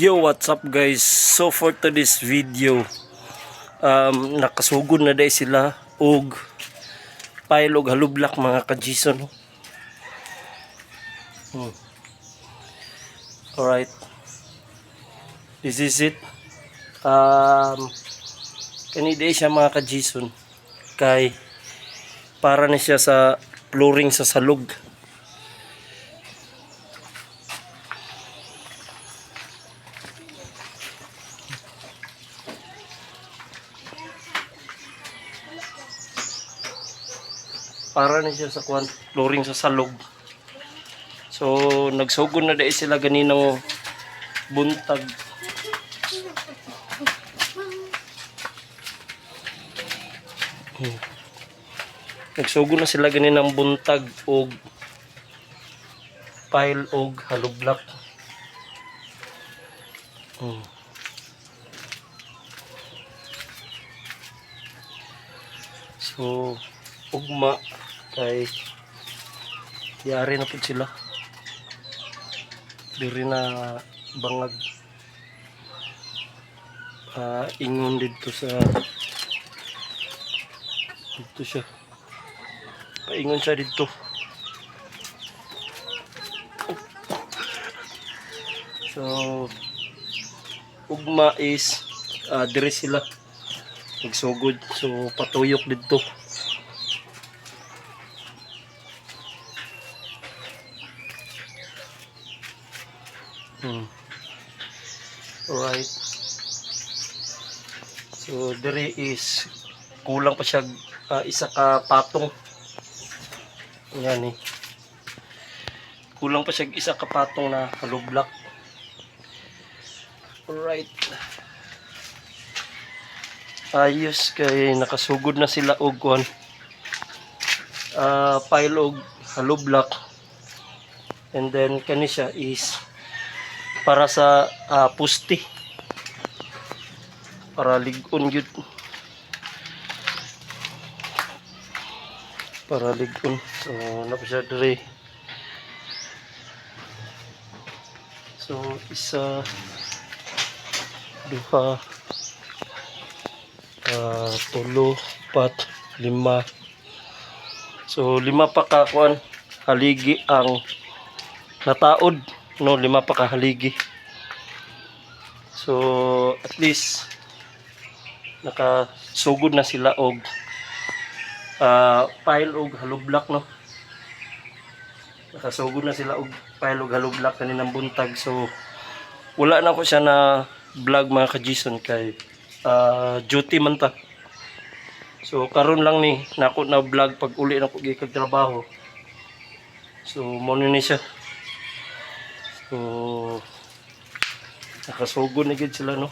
Yo, what's up guys? So for today's video, nakasugod na dahil sila og pile og halublak mga ka-Jason. Alright, this is it. Kanina siya mga ka-Jason, kay para na siya sa flooring sa salog. Para na siya sa flooring sa salog. So nagsugod na dahil sila ganinang buntag. Nagsugod na sila ganinang buntag og pile og halublak. So ugma kay yari na po sila diri na bangag ingon dito sa dito siya paingon siya dito. So ugma is diri sila nagsugod, so patuyok dito. Alright, so there is kulang pa siya isa ka patong. Yan kulang pa siya isa ka patong na halublak. Alright, ayos kay nakasugod na sila og pile og halublak, and then kani siya is para sa pusti para ligon yun, para ligon. So napasya diri, so isa duha tulo pat lima, so lima pa ka haligi ang nataod, no, lima pa kahaligi. So at least nakasugod na sila og pile og halublak, no, nakasugod na sila og pile og halublak kaninang buntag. So wala na ko siya na vlog mga ka-Jason kay duty man ta. So karon lang ni nako na vlog pag uli na ko gikag trabaho. So mo ni siya. So nakasugod na gid sila, no.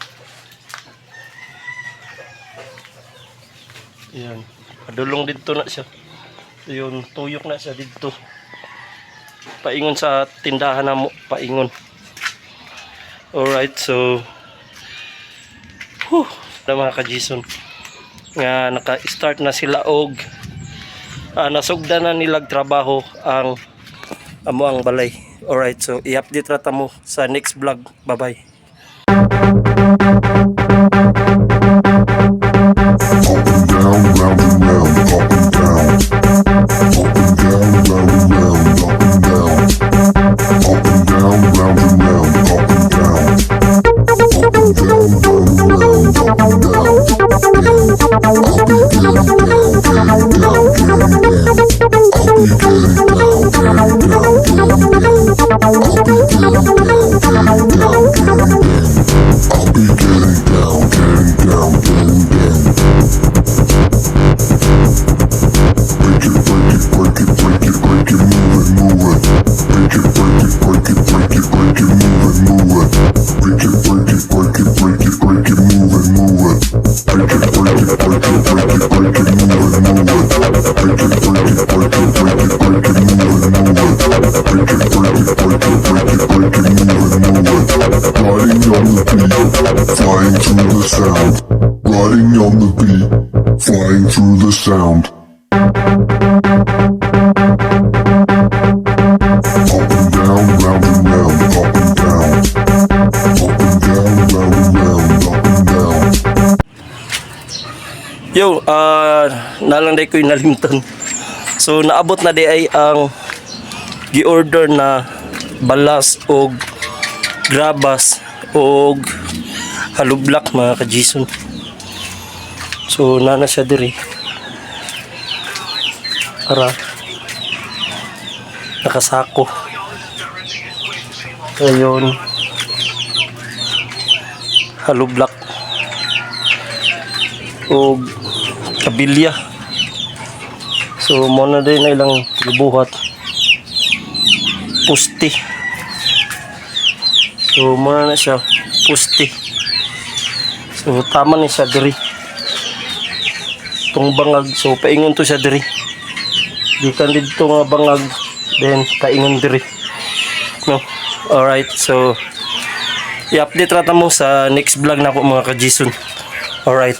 Yan, padulong dito na siya. Yun, tuyok na siya dito. Paingon sa tindahan na mo, paingon. Alright, so na mga ka-Jason nga naka-start na sila og nasugdan na nilag trabaho ang amo ang balay. Alright, so i-update rata mo sa next vlog. Bye-bye. Riding on the beat, flying through the sound. Up and down, round and round, up and down, up and down. Yo, nalang day ko yung nalimtan. So naabot na di ay ang gi-order na balas o grabas o halublak mga ka-Jason. So nana siya diri. Para nakasako. Ayun. Halublak o kabilya. So muna din na ilang gibuhat pusti. So muna na siya pusti. So tama na siya diri tong bangag. So paingon to siya diri, di kan dito nga bangag then paingon diri, no. Alright, so i-update rata mo sa next vlog na po mga ka-Jason. Alright.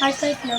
Eyesight no.